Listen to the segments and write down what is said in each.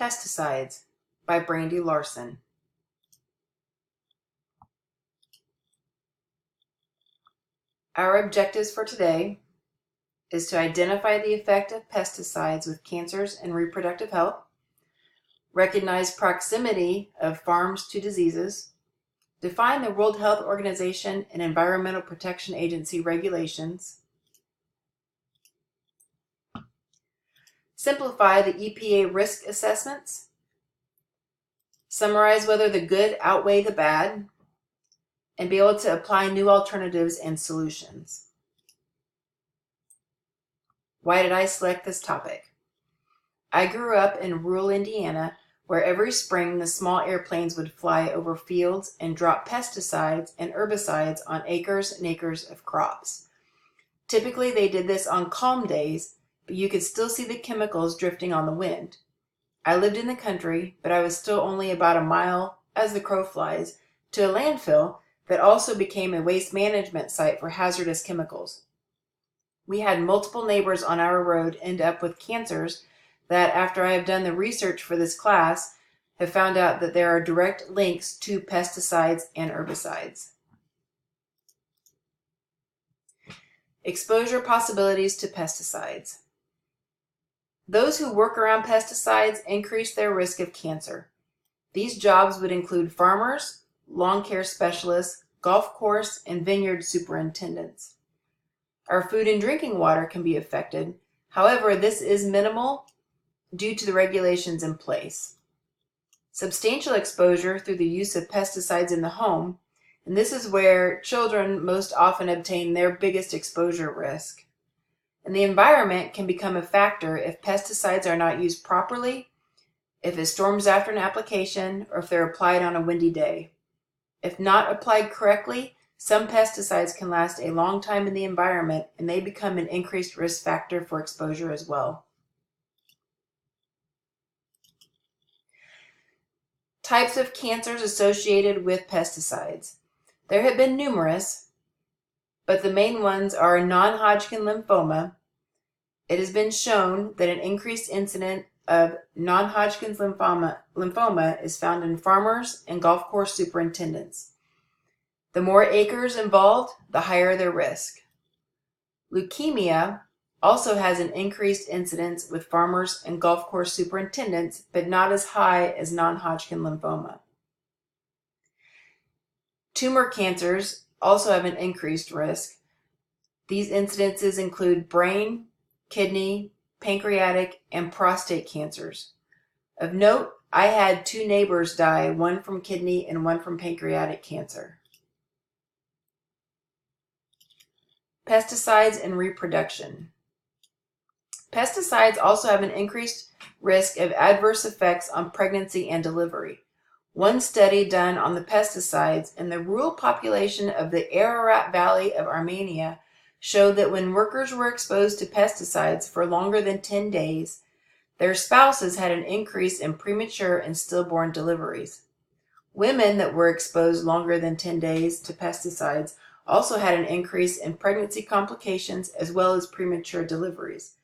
Pesticides by Brandy Larson. Our objectives for today is to identify the effect of pesticides with cancers and reproductive health, recognize proximity of farms to diseases, define the World Health Organization and Environmental Protection Agency regulations, simplify the EPA risk assessments, summarize whether the good outweigh the bad, and be able to apply new alternatives and solutions. Why did I select this topic? I grew up in rural Indiana, where every spring the small airplanes would fly over fields and drop pesticides and herbicides on acres and acres of crops. Typically they did this on calm days, but you could still see the chemicals drifting on the wind. I lived in the country, but I was still only about a mile, as the crow flies, to a landfill that also became a waste management site for hazardous chemicals. We had multiple neighbors on our road end up with cancers that, after I have done the research for this class, have found out that there are direct links to pesticides and herbicides. Exposure possibilities to pesticides. Those who work around pesticides increase their risk of cancer. These jobs would include farmers, lawn care specialists, golf course, and vineyard superintendents. Our food and drinking water can be affected. However, this is minimal due to the regulations in place. Substantial exposure through the use of pesticides in the home, and this is where children most often obtain their biggest exposure risk. And the environment can become a factor if pesticides are not used properly, if it storms after an application, or if they're applied on a windy day. If not applied correctly, some pesticides can last a long time in the environment and they become an increased risk factor for exposure as well. Types of cancers associated with pesticides. There have been numerous, but the main ones are non-Hodgkin lymphoma. It has been shown that an increased incidence of non-Hodgkin's lymphoma is found in farmers and golf course superintendents. The more acres involved, the higher their risk. Leukemia also has an increased incidence with farmers and golf course superintendents, but not as high as non-Hodgkin lymphoma. Tumor cancers also have an increased risk. These incidences include brain, kidney, pancreatic, and prostate cancers. Of note, I had 2 neighbors die, one from kidney and one from pancreatic cancer. Pesticides and reproduction. Pesticides also have an increased risk of adverse effects on pregnancy and delivery. One study done on the pesticides in the rural population of the Ararat Valley of Armenia showed that when workers were exposed to pesticides for longer than 10 days, their spouses had an increase in premature and stillborn deliveries. Women that were exposed longer than 10 days to pesticides also had an increase in pregnancy complications as well as premature deliveries.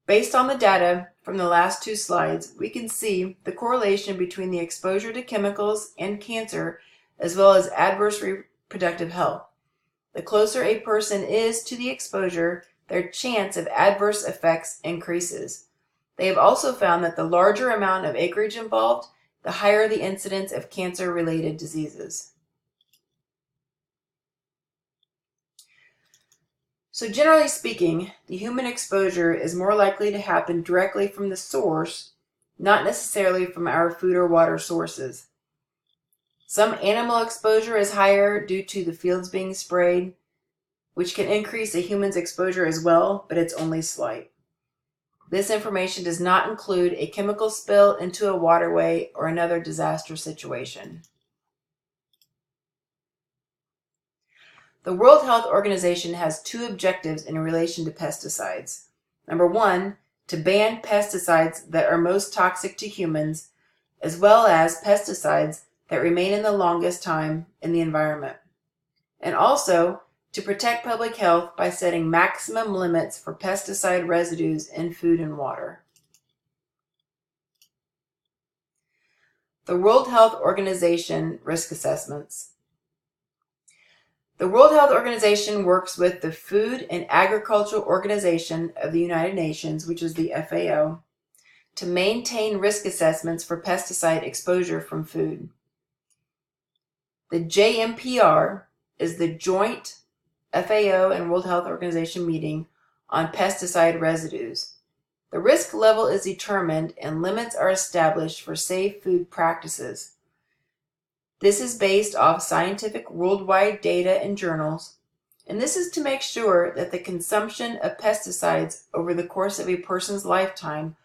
Based on the data from the last 2 slides, we can see the correlation between the exposure to chemicals and cancer as well as adverse reproductive health. The closer a person is to the exposure, their chance of adverse effects increases. They have also found that the larger amount of acreage involved, the higher the incidence of cancer-related diseases. So generally speaking, the human exposure is more likely to happen directly from the source, not necessarily from our food or water sources. Some animal exposure is higher due to the fields being sprayed, which can increase a human's exposure as well, but it's only slight. This information does not include a chemical spill into a waterway or another disaster situation. The World Health Organization has 2 objectives in relation to pesticides. Number 1, to ban pesticides that are most toxic to humans, as well as pesticides that remain in the longest time in the environment. And also, to protect public health by setting maximum limits for pesticide residues in food and water. The World Health Organization risk assessments. The World Health Organization works with the Food and Agricultural Organization of the United Nations, which is the FAO, to maintain risk assessments for pesticide exposure from food. The JMPR is the Joint FAO and World Health Organization meeting on pesticide residues. The risk level is determined and limits are established for safe food practices. This is based off scientific worldwide data and journals, and this is to make sure that the consumption of pesticides over the course of a person's lifetime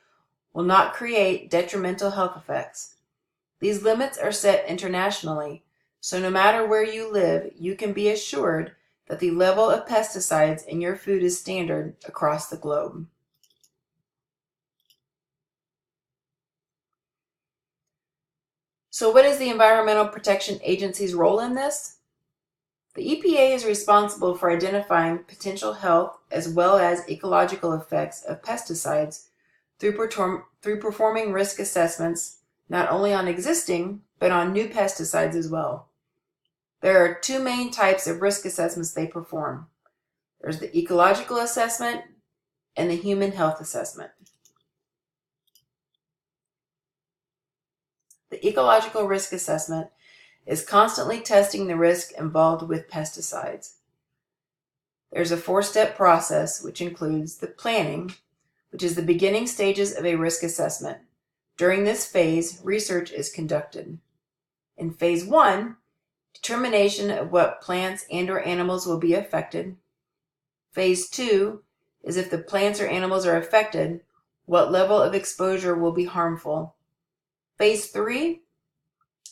will not create detrimental health effects. These limits are set internationally, so no matter where you live, you can be assured that the level of pesticides in your food is standard across the globe. So what is the Environmental Protection Agency's role in this? The EPA is responsible for identifying potential health as well as ecological effects of pesticides through performing risk assessments not only on existing, but on new pesticides as well. There are two main types of risk assessments they perform. There's the ecological assessment and the human health assessment. The ecological risk assessment is constantly testing the risk involved with pesticides. There's a 4-step process which includes the planning, which is the beginning stages of a risk assessment. During this phase, research is conducted. In phase 1, determination of what plants and/or animals will be affected. Phase 2 is if the plants or animals are affected, what level of exposure will be harmful. Phase 3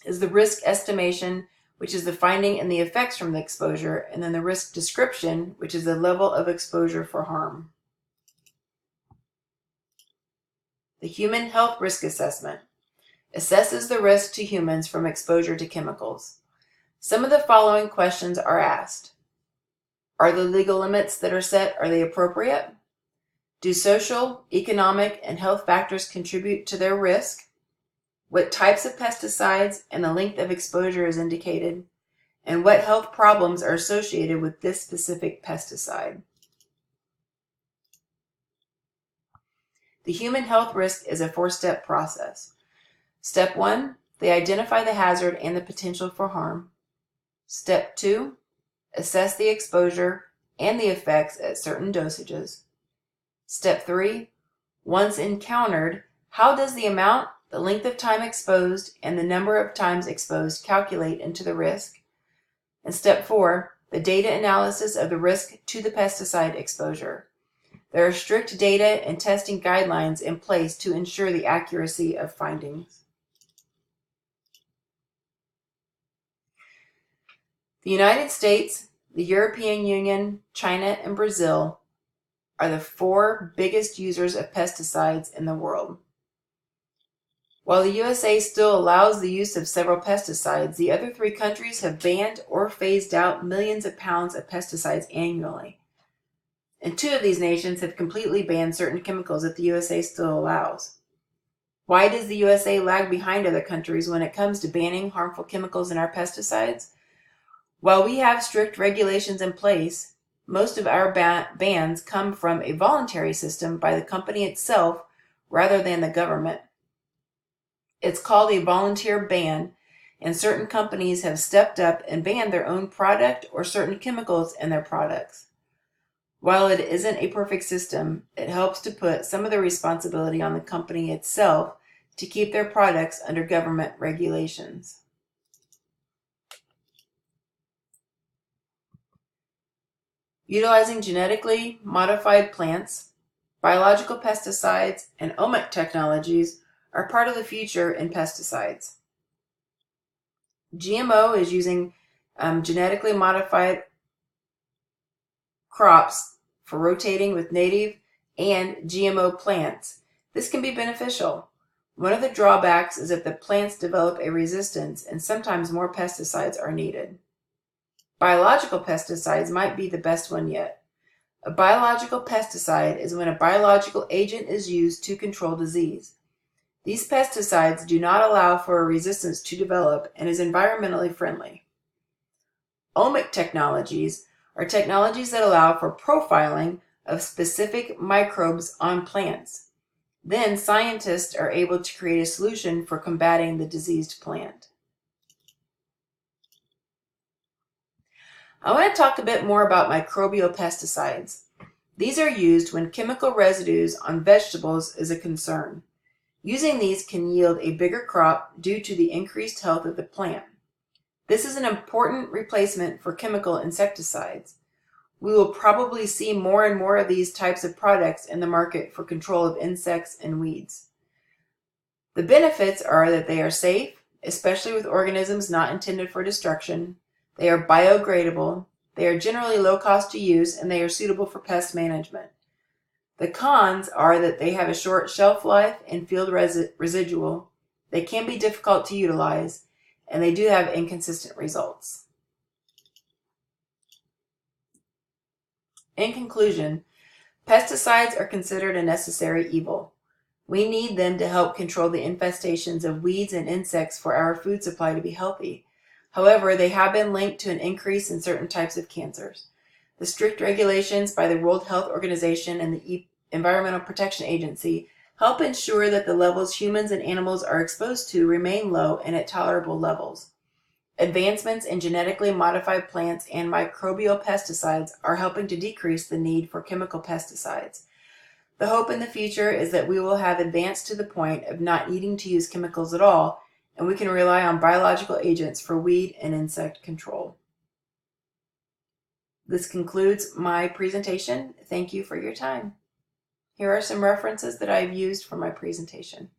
is the risk estimation, which is the finding and the effects from the exposure, and then the risk description, which is the level of exposure for harm. The human health risk assessment assesses the risk to humans from exposure to chemicals. Some of the following questions are asked. Are the legal limits that are set, are they appropriate? Do social, economic, and health factors contribute to their risk? What types of pesticides and the length of exposure is indicated? And what health problems are associated with this specific pesticide? The human health risk is a 4-step process. Step 1, they identify the hazard and the potential for harm. Step 2, assess the exposure and the effects at certain dosages. Step 3, once encountered, how does the amount, the length of time exposed, and the number of times exposed calculate into the risk? And step 4, the data analysis of the risk to the pesticide exposure. There are strict data and testing guidelines in place to ensure the accuracy of findings. The United States, the European Union, China, and Brazil are the 4 biggest users of pesticides in the world. While the USA still allows the use of several pesticides, the other 3 countries have banned or phased out millions of pounds of pesticides annually. And 2 of these nations have completely banned certain chemicals that the USA still allows. Why does the USA lag behind other countries when it comes to banning harmful chemicals in our pesticides? While we have strict regulations in place, most of our bans come from a voluntary system by the company itself rather than the government. It's called a volunteer ban, and certain companies have stepped up and banned their own product or certain chemicals in their products. While it isn't a perfect system, it helps to put some of the responsibility on the company itself to keep their products under government regulations. Utilizing genetically modified plants, biological pesticides, and omic technologies are part of the future in pesticides. GMO is using genetically modified crops for rotating with native and GMO plants. This can be beneficial. One of the drawbacks is that the plants develop a resistance and sometimes more pesticides are needed. Biological pesticides might be the best one yet. A biological pesticide is when a biological agent is used to control disease. These pesticides do not allow for a resistance to develop and is environmentally friendly. Omic technologies are technologies that allow for profiling of specific microbes on plants. Then scientists are able to create a solution for combating the diseased plant. I want to talk a bit more about microbial pesticides. These are used when chemical residues on vegetables is a concern. Using these can yield a bigger crop due to the increased health of the plant. This is an important replacement for chemical insecticides. We will probably see more and more of these types of products in the market for control of insects and weeds. The benefits are that they are safe, especially with organisms not intended for destruction. They are biodegradable. They are generally low cost to use, and they are suitable for pest management. The cons are that they have a short shelf life and field residual. They can be difficult to utilize, and they do have inconsistent results. In conclusion, pesticides are considered a necessary evil. We need them to help control the infestations of weeds and insects for our food supply to be healthy. However, they have been linked to an increase in certain types of cancers. The strict regulations by the World Health Organization and the Environmental Protection Agency help ensure that the levels humans and animals are exposed to remain low and at tolerable levels. Advancements in genetically modified plants and microbial pesticides are helping to decrease the need for chemical pesticides. The hope in the future is that we will have advanced to the point of not needing to use chemicals at all, and we can rely on biological agents for weed and insect control. This concludes my presentation. Thank you for your time. Here are some references that I've used for my presentation.